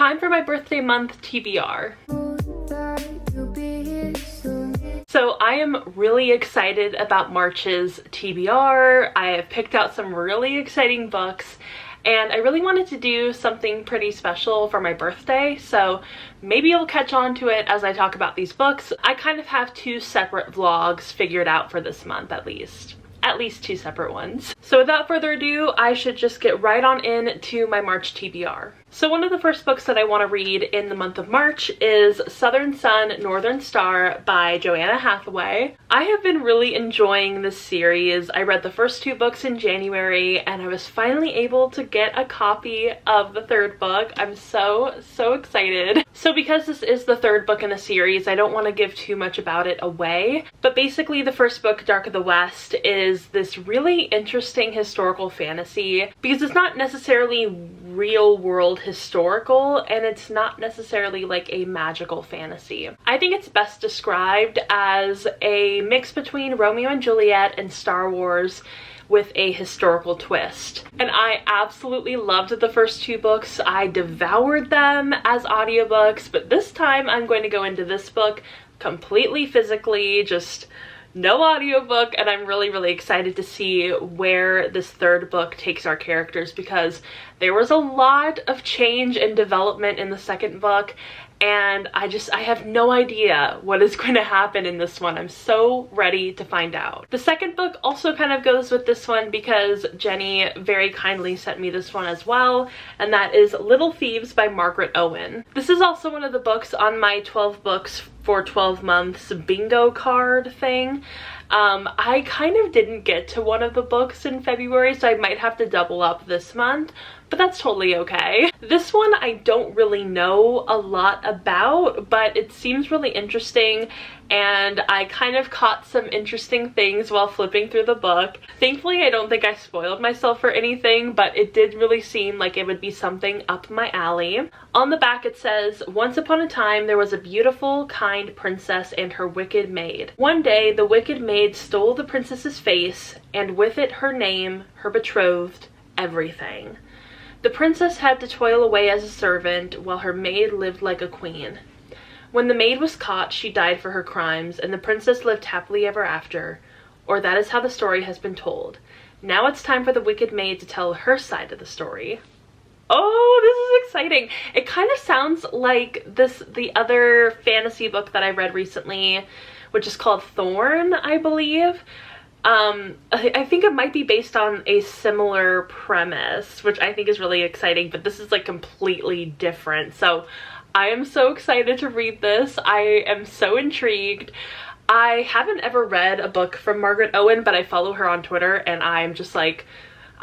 time for my birthday month TBR. So I am really excited about March's TBR. I have picked out some really exciting books, and I really wanted to do something pretty special for my birthday, so maybe you'll catch on to it as I talk about these books. I kind of have two separate vlogs figured out for this month at least two separate ones. So without further ado, I should just get right on into my March TBR. So one of the first books that I want to read in the month of March is Southern Sun, Northern Star by Joanna Hathaway. I have been really enjoying this series. I read the first two books in January and I was finally able to get a copy of the third book. I'm so excited. So because this is the third book in a series, I don't want to give too much about it away. But basically the first book, Dark of the West, is this really interesting historical fantasy because it's not necessarily real world historical and it's not necessarily like a magical fantasy. I think it's best described as a mix between Romeo and Juliet and Star Wars with a historical twist. And I absolutely loved the first two books. I devoured them as audiobooks, but this time I'm going to go into this book completely physically, just no audiobook, and I'm really excited to see where this third book takes our characters because there was a lot of change and development in the second book, and I have no idea what is going to happen in this one. I'm so ready to find out. The second book also kind of goes with this one because Jenny very kindly sent me this one as well, and that is Little Thieves by Margaret Owen. This is also one of the books on my 12 books for 12 months bingo card thing. I kind of didn't get to one of the books in February, so I might have to double up this month, but that's totally okay. This one I don't really know a lot about, but it seems really interesting, and I kind of caught some interesting things while flipping through the book. Thankfully, I don't think I spoiled myself for anything, but it did really seem like it would be something up my alley. On the back it says, "Once upon a time there was a beautiful, kind princess and her wicked maid. One day the wicked maid stole the princess's face, and with it her name, her betrothed, everything. The princess had to toil away as a servant, while her maid lived like a queen. When the maid was caught, she died for her crimes, and the princess lived happily ever after. Or that is how the story has been told. Now it's time for the wicked maid to tell her side of the story." Oh, this is exciting. It kind of sounds like the other fantasy book that I read recently, which is called Thorn, I believe. I think it might be based on a similar premise, which I think is really exciting, but this is like completely different. So I am so excited to read this. I am so intrigued. I haven't ever read a book from Margaret Owen, but I follow her on Twitter and I'm just like,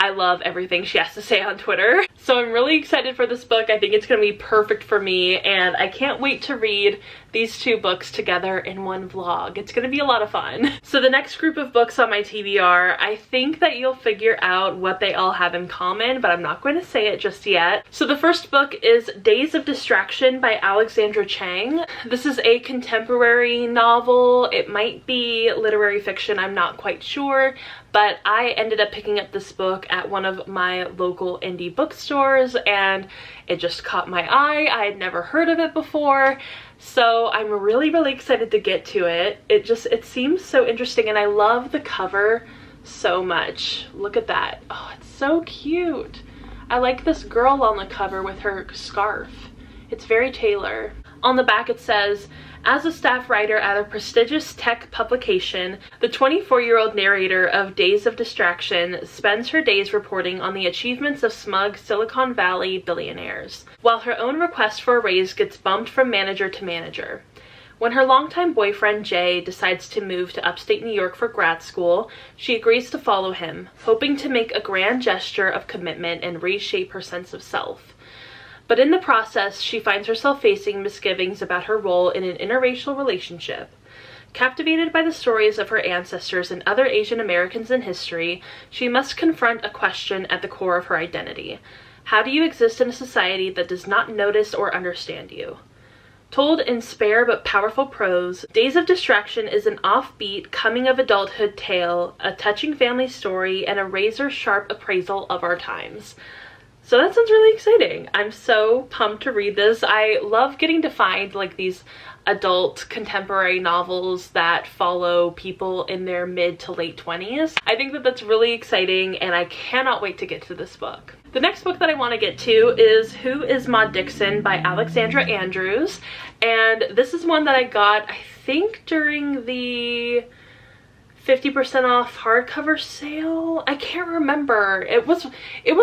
I love everything she has to say on Twitter. So I'm really excited for this book. I think it's going to be perfect for me, and I can't wait to read these two books together in one vlog. It's going to be a lot of fun. So the next group of books on my TBR, I think that you'll figure out what they all have in common, but I'm not going to say it just yet. So the first book is Days of Distraction by Alexandra Chang. This is a contemporary novel. It might be literary fiction, I'm not quite sure, but I ended up picking up this book at one of my local indie bookstores and it just caught my eye. I had never heard of it before, so I'm really excited to get to it. It seems so interesting and I love the cover so much. Look at that. Oh, it's so cute. I like this girl on the cover with her scarf. It's very Taylor. On the back it says, "As a staff writer at a prestigious tech publication, the 24-year-old narrator of Days of Distraction spends her days reporting on the achievements of smug Silicon Valley billionaires, while her own request for a raise gets bumped from manager to manager. When her longtime boyfriend, Jay, decides to move to upstate New York for grad school, she agrees to follow him, hoping to make a grand gesture of commitment and reshape her sense of self. But in the process, she finds herself facing misgivings about her role in an interracial relationship. Captivated by the stories of her ancestors and other Asian Americans in history, she must confront a question at the core of her identity. How do you exist in a society that does not notice or understand you? Told in spare but powerful prose, Days of Distraction is an offbeat, coming-of-adulthood tale, a touching family story, and a razor-sharp appraisal of our times." So that sounds really exciting. I'm so pumped to read this. I love getting to find like these adult contemporary novels that follow people in their mid to late 20s. I think that that's really exciting and I cannot wait to get to this book. The next book that I want to get to is Who is Mod Dixon by Alexandra Andrews, and this is one that I got, I think, during the 50% off hardcover sale. I can't remember. It was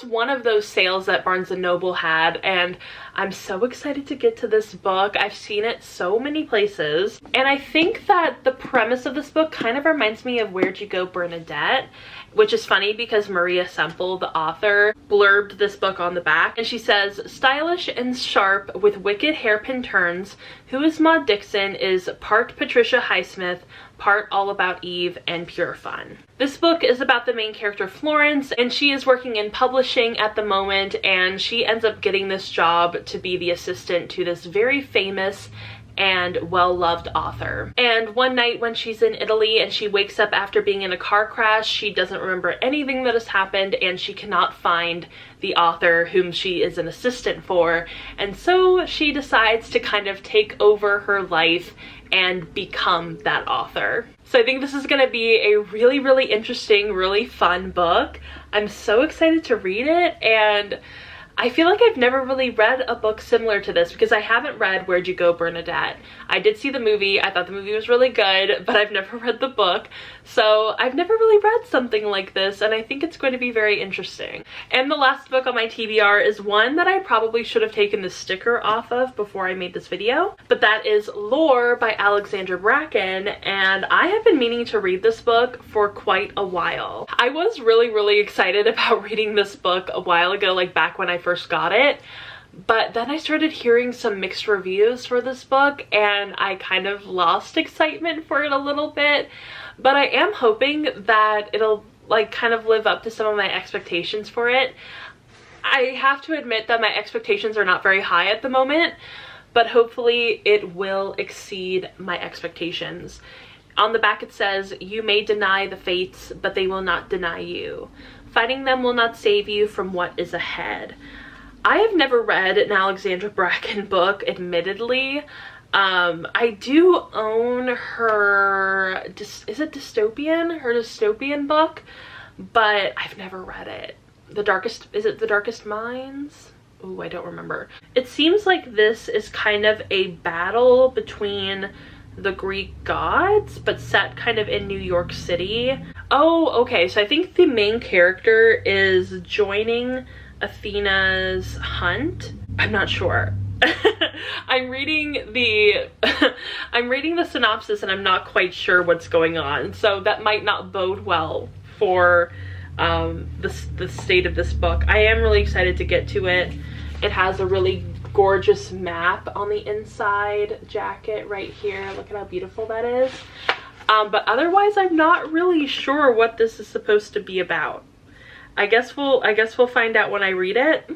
one of those sales that Barnes & Noble had, and I'm so excited to get to this book. I've seen it so many places, and I think that the premise of this book kind of reminds me of Where'd You Go, Bernadette, which is funny because Maria Semple, the author, blurbed this book on the back, and she says, stylish and sharp with wicked hairpin turns, Who is Mod Dixon is part Patricia Highsmith, part All About Eve, and pure fun. This book is about the main character Florence, and she is working in publishing at the moment, and she ends up getting this job to be the assistant to this very famous and well-loved author. And one night when she's in Italy and she wakes up after being in a car crash, she doesn't remember anything that has happened and she cannot find the author whom she is an assistant for. And so she decides to kind of take over her life and become that author. So I think this is going to be a really, really interesting, really fun book. I'm so excited to read it, and I feel like I've never really read a book similar to this because I haven't read Where'd You Go, Bernadette. I did see the movie. I thought the movie was really good, but I've never read the book. So I've never really read something like this, and I think it's going to be very interesting. And the last book on my TBR is one that I probably should have taken the sticker off of before I made this video, but that is Lore by Alexandra Bracken, and I have been meaning to read this book for quite a while. I was really, really excited about reading this book a while ago, like back when I first got it, but then I started hearing some mixed reviews for this book and I kind of lost excitement for it a little bit, but I am hoping that it'll like kind of live up to some of my expectations for it. I have to admit that my expectations are not very high at the moment, but hopefully it will exceed my expectations. On the back it says, you may deny the fates, but they will not deny you. Fighting them will not save you from what is ahead. I have never read an Alexandra Bracken book, admittedly. I do own her, is it Dystopian? Her Dystopian book, but I've never read it. Is it The Darkest Minds? Ooh, I don't remember. It seems like this is kind of a battle between the Greek gods, but set kind of in New York City. Oh, okay, so I think the main character is joining Athena's hunt. I'm not sure. I'm reading the synopsis and I'm not quite sure what's going on, so that might not bode well for the state of this book. I am really excited to get to it. It has a really gorgeous map on the inside jacket right here. Look at how beautiful that is. But otherwise I'm not really sure what this is supposed to be about. I guess we'll find out when I read it.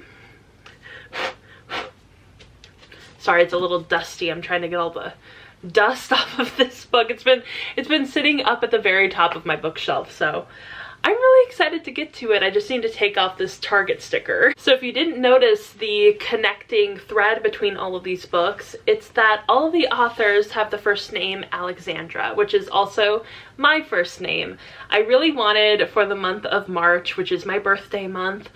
Sorry, it's a little dusty. I'm trying to get all the dust off of this book. It's been sitting up at the very top of my bookshelf, so I'm really excited to get to it. I just need to take off this Target sticker. So if you didn't notice the connecting thread between all of these books, it's that all of the authors have the first name Alexandra, which is also my first name. I really wanted for the month of March, which is my birthday month,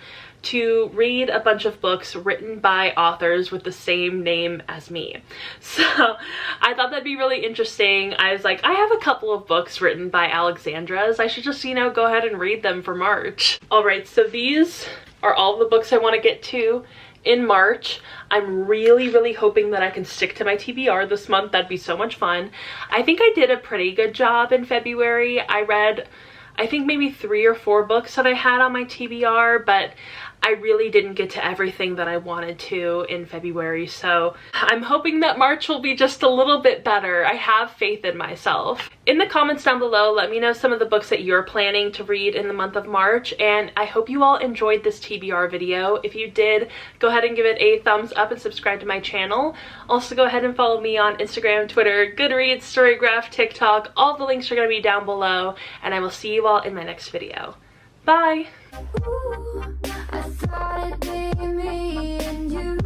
to read a bunch of books written by authors with the same name as me. So I thought that'd be really interesting. I was like, I have a couple of books written by Alexandras. I should just, you know, go ahead and read them for March. All right, so these are all the books I want to get to in March. I'm really, really hoping that I can stick to my TBR this month. That'd be so much fun. I think I did a pretty good job in February. I read, I think maybe 3 or 4 books that I had on my TBR, but I really didn't get to everything that I wanted to in February, so I'm hoping that March will be just a little bit better. I have faith in myself. In the comments down below, let me know some of the books that you're planning to read in the month of March, and I hope you all enjoyed this TBR video. If you did, go ahead and give it a thumbs up and subscribe to my channel. Also, go ahead and follow me on Instagram, Twitter, Goodreads, Storygraph, TikTok. All the links are going to be down below, and I will see you all in my next video. Bye! thought it'd be me and you.